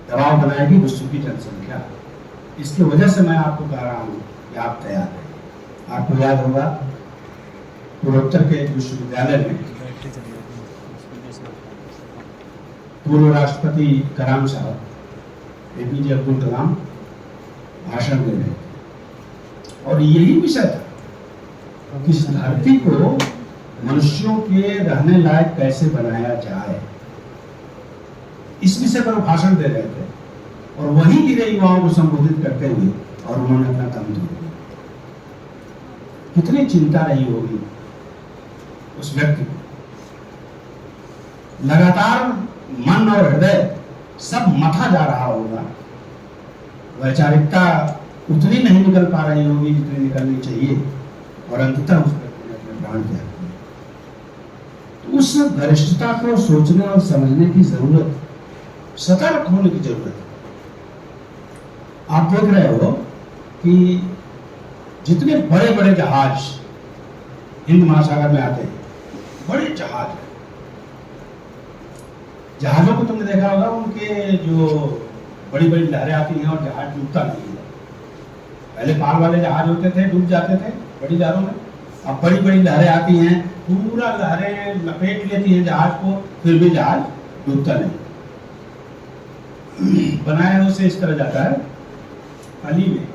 दबाव बनाएगी विश्व की जनसंख्या। इसकी वजह से मैं आपको कह रहा हूँ कि आप तैयार रहें। आपको याद होगा पूर्वोत्तर के एक विश्वविद्यालय में पूर्व राष्ट्रपति कलाम साहब APJ अब्दुल कलाम भाषण दे रहे थे और यही विषय था कि इस धरती को मनुष्यों के रहने लायक कैसे बनाया जाए। इस विषय पर भाषण दे रहे थे और वहीं गिरे युवाओं को संबोधित करते हुए और उन्होंने अपना दम तोड़। कितनी चिंता रही होगी उस व्यक्ति को। लगातार मन और हृदय सब मथा जा रहा होगा। वैचारिकता उतनी नहीं निकल पा रही होगी जितनी निकलनी चाहिए और अंततः उस व्यक्ति ने अपने प्राण त्याग दिए। तो उस वरिष्ठता को सोचने और समझने की जरूरत, सतर्क होने की जरूरत है। आप देख रहे हो कि जितने बड़े बड़े जहाज हिंद महासागर में आते हैं, बड़े जहाज हैं, जहाजों को तुमने देखा होगा, उनके जो बड़ी बड़ी लहरें आती हैं और जहाज डूबता नहीं है। पहले पाल वाले जहाज होते थे, डूब जाते थे बड़ी लहरों में। अब बड़ी बड़ी लहरें आती हैं, पूरा लहरें लपेट लेती हैं जहाज को, फिर भी जहाज डूबता नहीं। बनाया उसे इस तरह जाता है, तली में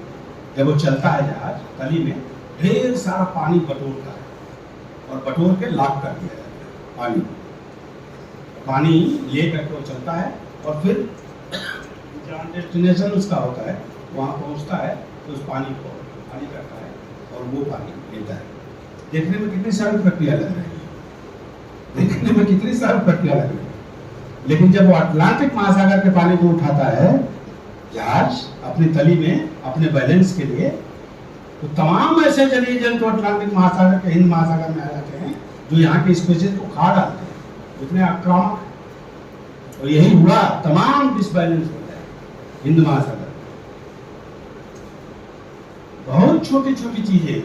जब वो चलता है जहाज, तली में ढेर सारा पानी बटोरता है और बटोर के लॉक कर दिया जाता है। पानी ले करके वो चलता है और फिर जहाँ डेस्टिनेशन उसका होता है वहाँ पहुँचता है, तो उस पानी को खाली करता है और वो पानी लेता है। देखने में कितनी सरल प्रक्रिया लग रही है, देखने में कितनी सरल प्रक्रिया लग रही है, लेकिन जब वो अटलांटिक महासागर के पानी को उठाता है जहाज अपनी तली में अपने बैलेंस के लिए, तो तमाम ऐसे जलीय जंतु अटलांटिक महासागर के हिंद महासागर में आ जाते हैं जो यहाँ के स्पीशीज को खा डालते हैं, इतने आक्रामक। और यही हुआ, तमाम डिसबैलेंस हो गया हिंद महासागर। बहुत छोटी छोटी चीजें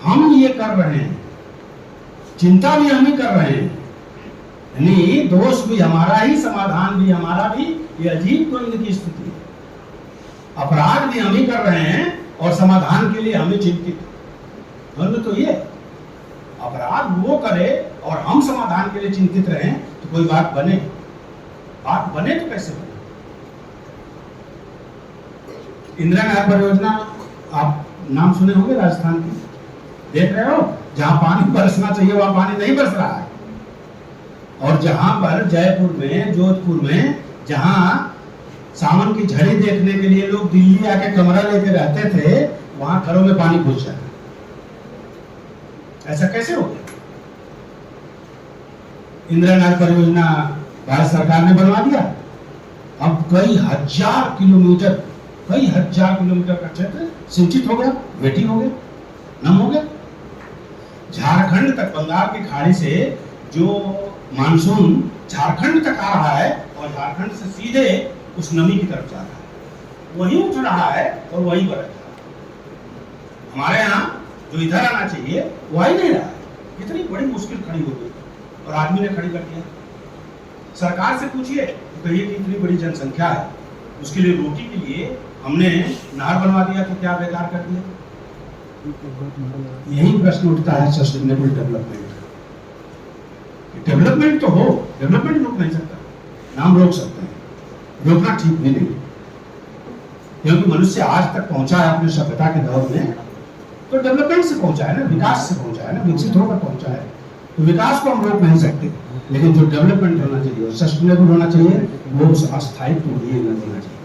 हम ये कर रहे हैं, चिंता भी हम ही कर रहे हैं, यानी दोष भी हमारा ही, समाधान भी हमारा भी। ये अजीब तो इनकी स्थिति है। अपराध भी हम ही कर रहे हैं और समाधान के लिए हमें चिंतित। दोनों तो ये, अपराध वो करे और हम समाधान के लिए चिंतित रहें, तो कोई बात बने? बात बने तो कैसे बने? इंदिरा नहर परियोजना आप नाम सुने होंगे, राजस्थान की। देख रहे हो, जहां पानी बरसना चाहिए वहां पानी नहीं बरस रहा है, और जहां पर जयपुर में, जोधपुर में, जहां सावन की झड़ी देखने के लिए लोग दिल्ली आके कमरा लेके रहते थे, वहां घरों में पानी घुस जाता। ऐसा कैसे हो गया? इंदिरा नहर परियोजना भारत सरकार ने बनवा दिया। अब कई हजार किलोमीटर का क्षेत्र सिंचित हो गया, वेटी हो गया, नम हो गया। झारखंड तक, बंगाल की खाड़ी से जो मानसून झारखंड तक आ रहा है और झारखंड से सीधे उस नमी की तरफ जा रहा है, वहीं उठ रहा है और वहीं बरस रहा है। हमारे यहाँ जो इधर आना चाहिए वो आ ही नहीं रहा है। कितनी बड़ी मुश्किल खड़ी हो गई और आदमी ने खड़ी कर दिया। सरकार से पूछिए तो कहिए कि इतनी बड़ी जनसंख्या है, उसके लिए रोटी के लिए हमने नहर बनवा दिया, तो क्या बेकार कर दिया? यही प्रश्न उठता है सस्टेनेबल डेवलपमेंट। डेवलपमेंट तो हो, डेवलपमेंट रोक नहीं सकता, नाम रोक सकते हैं, रोकना ठीक भी नहीं, क्योंकि मनुष्य आज तक पहुंचा है अपने सभ्यता के दौर में तो डेवलपमेंट से पहुंचा है ना, विकास से पहुंचा है ना, विकसित होकर पहुंचा है। तो विकास को हम रोक नहीं सकते, लेकिन जो डेवलपमेंट होना चाहिए, सस्टेनेबल होना चाहिए, वो अस्थायित्व लिए न होना चाहिए।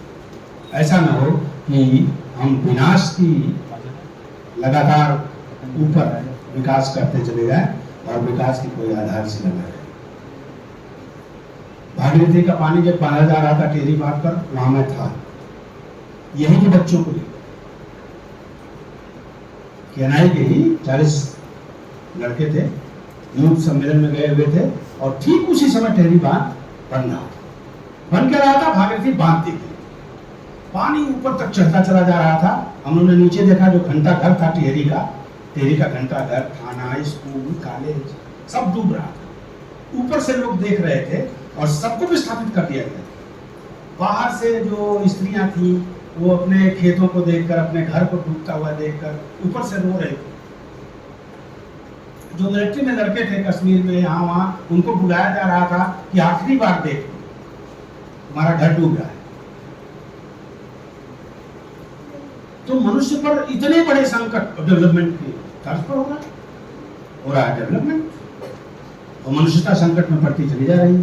ऐसा ना हो कि हम विनाश की लगातार ऊपर विकास करते चले जाए और विकास की कोई आधारशिला न रहे। भागीरथी का पानी जब पाला जा रहा था टेरी बांध पर, वहां मैं था, यही के बच्चों को लेकर केनाई के ही 40 लड़के थे, यूथ सम्मेलन में गए हुए थे और ठीक उसी समय टेरी बांध बन के रहा था। भागीरथी बांधती थी, पानी ऊपर तक चढ़ता चला जा रहा था। हम लोगों ने नीचे देखा, जो घंटा घर था टेरी का घंटा घर, थाना, स्कूल, कॉलेज सब डूब रहा था। ऊपर से लोग देख रहे थे और सबको विस्थापित कर दिया गया। बाहर से जो स्त्रियां थी वो अपने खेतों को देखकर, अपने घर को डूबता हुआ देखकर ऊपर से रो रहे थे। जो मिलिट्री में लड़के थे कश्मीर में, यहाँ वहाँ, उनको बुलाया जा रहा था कि आखिरी बार देख, हमारा घर डूब रहा है। तो मनुष्य पर इतने बड़े संकट डेवलपमेंट के तर्ज पर हो रहा है डेवलपमेंट, और मनुष्यता संकट में पड़ती चली जा रही है।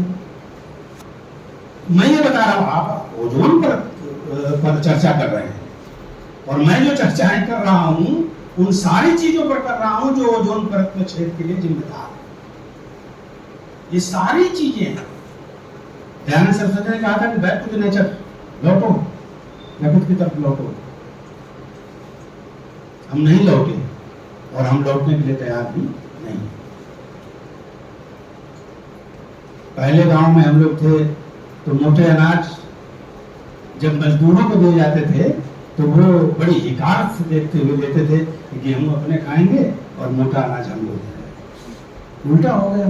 मैं ये बता रहा हूं, आप ओजोन पर चर्चा कर रहे हैं, और मैं जो चर्चाएं कर रहा हूं उन सारी चीजों पर कर रहा हूं जो ओजोन परत में छेद के लिए जिम्मेदार है। ये सारी चीजें हैं। दयानंद सरस्वती ने कहा था कि बैक टू द नेचर, लौटो, प्रकृति की तरफ लौटो। हम नहीं लौटे, और हम लौटने के लिए तैयार भी नहीं। पहले गांव में हम लोग थे तो मोटे अनाज जब मजदूरों को दिए जाते थे तो वो बड़ी हिकार से देखते हुए देते थे कि गेहूं अपने खाएंगे और मोटा अनाज हम लोग देंगे। उल्टा हो गया,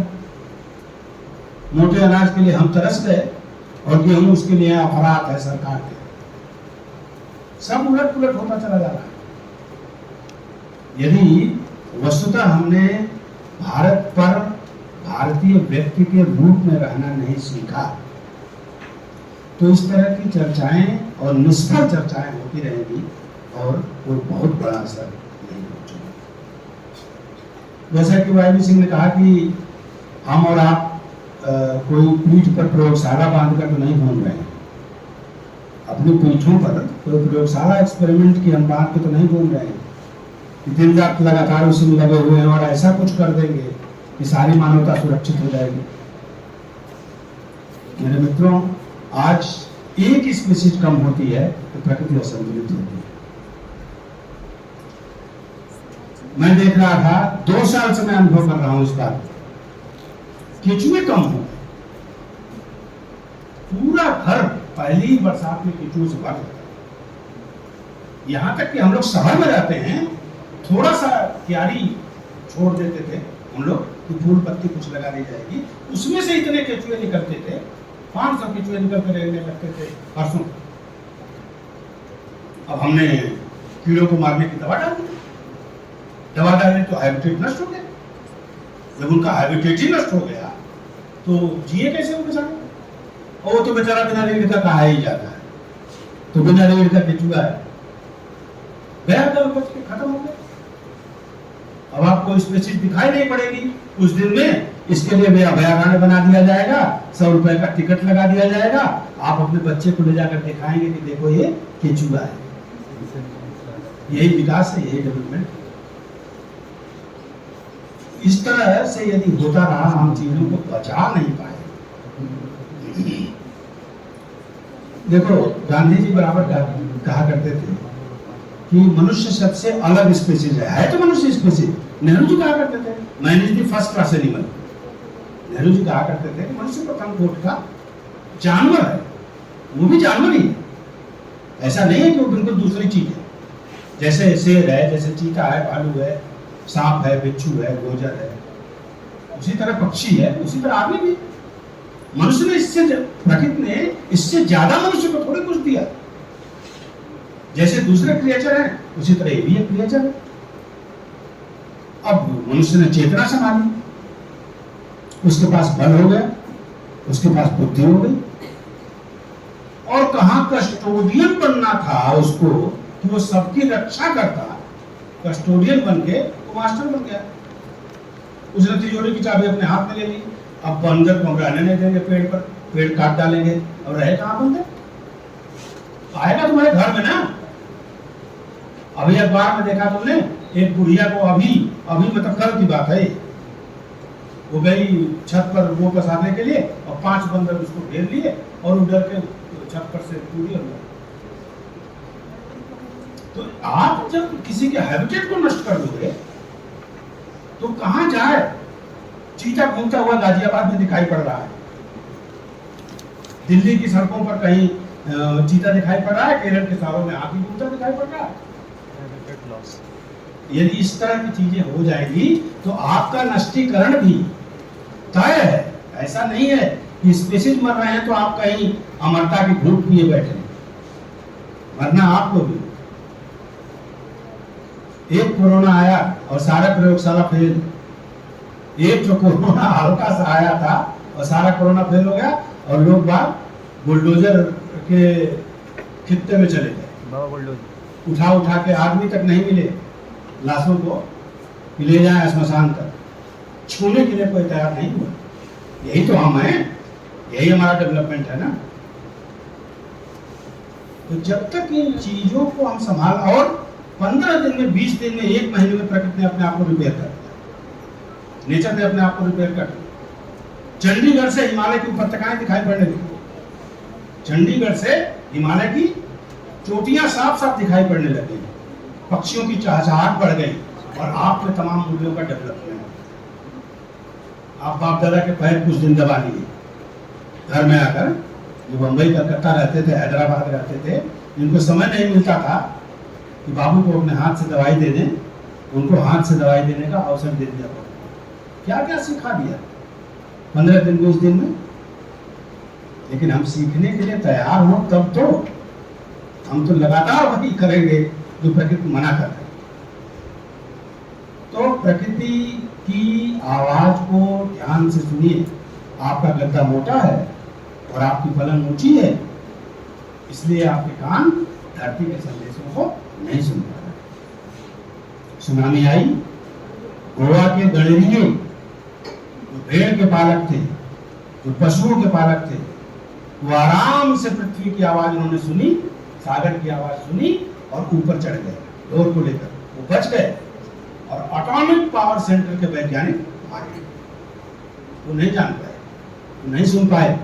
मोटे अनाज के लिए हम तरस गए और गेहूं उसके लिए अपराध है सरकार के। सब उलट पुलट होता चला जा रहा है। यदि वस्तुतः हमने भारत पर भारतीय व्यक्ति के रूप में रहना नहीं सीखा तो इस तरह की चर्चाएं और निष्फल चर्चाएं होती रहेंगी और कोई बहुत बड़ा असर नहीं पहुंचेगा। जैसा कि वाई सिंह ने कहा कि हम और आप कोई पीठ पर प्रयोगशाला बांधकर तो नहीं घूम रहे हैं, अपनी पीठों पर कोई प्रयोगशाला एक्सपेरिमेंट की हम बांध के तो नहीं घूम रहे हैं, दिन रात लगातार उसी में लगे हुए हैं और ऐसा कुछ कर देंगे कि सारी मानवता सुरक्षित हो जाएगी। मेरे मित्रों, आज एक स्पीशीज कम होती है तो प्रकृति असंतुलित होती है। मैं देख रहा था, 2 साल से मैं अनुभव कर रहा हूं इस बात, केचुए कम हो, पूरा घर पहली बरसात में केचुओं से भर जाता है। यहां तक कि हम लोग शहर में रहते हैं, थोड़ा सा क्यारी छोड़ देते थे हम लोग कि फूल पत्ती कुछ लगा दी जाएगी, उसमें से इतने केचुए निकलते थे, 500 केचुए निकलते रहने लगते थे परसों। अब हमने कीड़ों को मारने की दवा डाल दी, दवा डालने तो हैबिटेट नष्ट हो गया। जब उनका हैबिटेट ही नष्ट हो गया तो जिए कैसे वो बेचारा? और वो तो बेचारा बिना रीढ़ का कहा ही जाता है, तो बिना रीढ़ का केचुआ है, गया दल बच के खत्म हो गया। अब आपको स्पीशीज दिखाई नहीं पड़ेगी उस दिन में, इसके लिए भी अभयारण्य बना दिया जाएगा, 100 रुपए का टिकट लगा दिया जाएगा, आप अपने बच्चे को ले जाकर दिखाएंगे कि देखो ये केचुआ है। यही विकास है, यही डेवलपमेंट। इस तरह से यदि होता रहा, हम चीजों को बचा नहीं पाए। देखो, गांधी जी बराबर कहा करते थे कि मनुष्य सबसे अलग स्पीशीज है तो मनुष्य स्पीशीज। नेहरू जी कहा करते थे man is the first class animal. Nehru ji कहा करते थे कि मनुष्य प्रथम कोटि का जानवर है, वो भी जानवर ही है, ऐसा नहीं है कि वो बिल्कुल दूसरी चीज है। जैसे शेर है, जैसे चीता है, भालू है, सांप है, बिच्छू है, गोजर है, उसी तरह पक्षी है, उसी तरह आदमी भी। मनुष्य ने इससे, प्रकृति ने इससे ज्यादा मनुष्य को थोड़ी कुछ दिया। जैसे दूसरे क्रिएचर हैं उसी तरह ये भी एक क्रिएचर है। अब मनुष्य ने चेतना संभाली, उसके पास बल हो गया, उसके पास बुद्धि हो गई, और कहां कस्टोडियन बनना था उसको कि वो सबकी रक्षा करता, कस्टोडियन बन के वो मास्टर बन गया। उसने तिजोरी की चाबी अपने हाथ में ले ली। अब बंदर को हम रहने नहीं देंगे पेड़ पर, पेड़ काट डालेंगे, अब रहे कहां बंदर? आएगा तुम्हारे घर में ना। अभी अखबार में देखा तुमने, एक बुढ़िया को अभी मतलब कल की बात है, वो गई छत पर वो पसारने के लिए और 5 बंदर उसको घेर लिए और उधर के छत पर से पूरी हो गई। तो आप जब किसी के हैबिटेट को नष्ट कर दोगे तो कहां जाए? चीता घूमता हुआ गाजियाबाद में दिखाई पड़ रहा है, दिल्ली की सड़कों पर कहीं चीता दिखाई पड़ रहा है, केरल के शहरों में हाथी घूमता दिखाई पड़ रहा है। यदि इस तरह की चीजें हो जाएगी तो आपका नष्टीकरण भी तय है। ऐसा नहीं है कि स्पीशीज मर रहे हैं तो आप कहीं अमरता की घूंट पिए बैठे, मरना आप लोग। एक कोरोना आया और सारा प्रयोगशाला फेल। एक जो कोरोना हल्का सा आया था और सारा कोरोना फेल हो गया और लोग बाहर बुलडोजर के खित्ते में चले गए। उठा उठा के आदमी तक नहीं मिले लाशों को कि ले जाए श्मशान तक, छूने के लिए कोई तैयार नहीं हुआ। यही तो हम हैं, यही हमारा डेवलपमेंट है ना। तो जब तक इन चीजों को हम संभाल, और 15 दिन में, 20 दिन में, 1 महीने में प्रकृति ने अपने आप को रिपेयर कर दिया, नेचर ने अपने आप को रिपेयर कर दिया। चंडीगढ़ से हिमालय की उपत्यकाएं दिखाई पड़ने लगी, चंडीगढ़ से हिमालय की चोटियां साफ साफ दिखाई पड़ने लगी, पक्षियों की चहचहाहट बढ़ गई और आप में तमाम मूल्यों का डेवलपमेंट। आप बाप दादा के पैर कुछ दिन दबा लिए घर में आकर, जो बंबई कलकत्ता रहते थे, हैदराबाद रहते थे, जिनको समय नहीं मिलता था कि बाबू को अपने हाथ से दवाई दे दें, उनको हाथ से दवाई देने का अवसर दे दिया। क्या क्या सिखा दिया 15 दिन 20 दिन में। लेकिन हम सीखने के लिए तैयार हों तब तो, हम तो लगातार वही करेंगे जो प्रकृति मना कर रही। तो प्रकृति की आवाज को ध्यान से सुनिए। आपका गद्दा मोटा है और आपकी पलंग ऊंची है, इसलिए आपके कान धरती के संदेशों को नहीं सुन पा रहे। सुनामी आई, गोवा के गणेरिये जो भेड़ के पालक थे, जो पशुओं के पालक थे, वो आराम से पृथ्वी की आवाज उन्होंने सुनी, सागर की आवाज सुनी और ऊपर चढ़ गए डोर को लेकर। वो बच गए और एटॉमिक पावर सेंटर के वैज्ञानिक मारे गए। वो नहीं जान पाए, वो नहीं सुन पाए।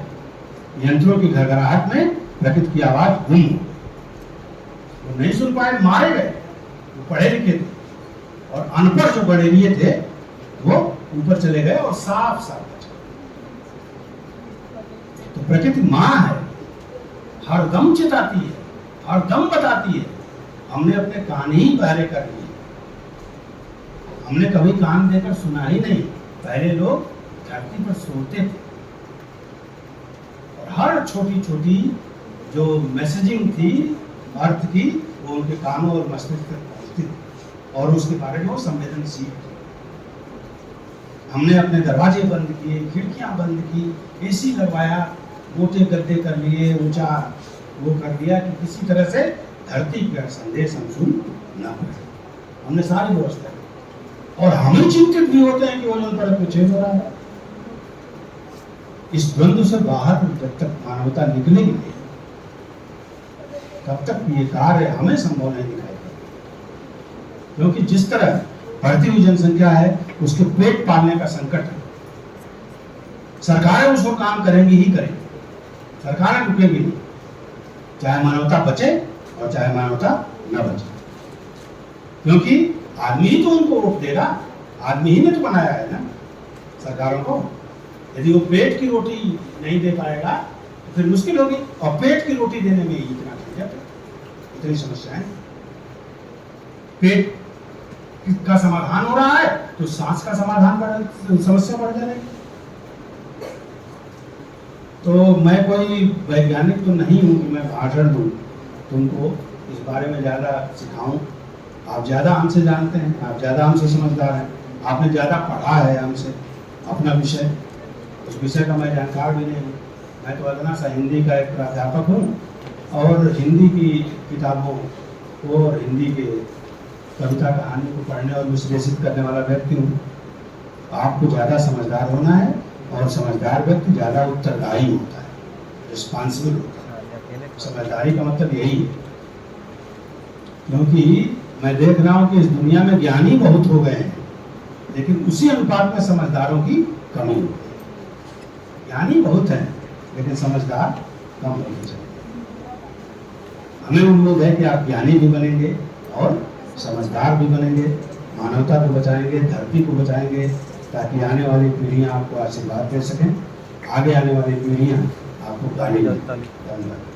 यंत्रों की घरघराहट में प्रकृति की आवाज गुम हो गई, वो नहीं सुन पाए, मारे गए। वो पढ़े लिखे थे और अनपढ़ जो गणेरिये थे वो ऊपर चले गए और साफ साफ बच गए। तो प्रकृति मां है, हर दम चिताती है, हर दम बताती है। हमने अपने कान ही बहरे कर लिए, हमने कभी कान देकर सुना ही नहीं। पहले लोग धरती पर सोते थे और हर छोटी छोटी जो मैसेजिंग थी अर्थ की, वो उनके कानों और मस्तिष्क तक पहुंचती थी और उसके बारे में वो संवेदनशील थे। हमने अपने दरवाजे बंद किए, खिड़कियां बंद की, एसी लगवाया, मोटे गद्दे कर लिए, ऊंचा वो कर दिया कि किसी तरह से धरती का संदेश हम सुन ना पाए। हमने सारी व्यवस्था की और हम ही चिंतित भी होते हैं कि ओजोन परत में छेद हो रहा है। इस द्वंद्व से बाहर जब तक मानवता निकलेगी तब तक ये कार्य हमें संभव नहीं दिखाई पड़ेगा। क्योंकि जिस तरह बढ़ती हुई जनसंख्या है, उसके पेट पालने का संकट है। सरकारें उसको काम करेंगी ही करेंगी, सरकारें रुकेंगी नहीं, चाहे मानवता बचे और चाहे मानवता न बचे। क्योंकि आदमी ही तो उनको वोट देगा, आदमी ही ने तो बनाया है ना सरकारों को। यदि वो पेट की रोटी नहीं दे पाएगा तो फिर मुश्किल होगी, और पेट की रोटी देने में इतना झंझट, इतनी समस्याएं। पेट का समाधान हो रहा है तो सांस का समाधान समस्या बढ़ जाएगी। तो मैं कोई वैज्ञानिक तो नहीं हूं कि मैं भाषण दूं, तुमको इस बारे में ज़्यादा सिखाऊं। आप ज़्यादा हमसे जानते हैं, आप ज़्यादा हमसे समझदार हैं, आपने ज़्यादा पढ़ा है हमसे अपना विषय, उस विषय का मैं जानकार भी नहीं हूँ। मैं तो अदना सा हिंदी का एक प्राध्यापक हूँ और हिंदी की किताबों को और हिंदी के कविता कहानी को पढ़ने और विश्लेषित करने वाला व्यक्ति हूँ। आपको ज़्यादा समझदार होना है और समझदार व्यक्ति ज़्यादा उत्तरदायी होता है, रिस्पॉन्सिबल होता है। समझदारी का मतलब यही है। क्योंकि मैं देख रहा हूँ कि इस दुनिया में ज्ञानी बहुत हो गए हैं, लेकिन उसी अनुपात में समझदारों की कमी हो गई। ज्ञानी बहुत हैं लेकिन समझदार कम होने चाहिए। हमें उम्मीद है कि आप ज्ञानी भी बनेंगे और समझदार भी बनेंगे, मानवता को बचाएंगे, धरती को बचाएंगे, ताकि आने वाली पीढ़ियां आपको आशीर्वाद दे सकें, आगे आने वाली पीढ़ियां आपको गाली दें। धन्यवाद।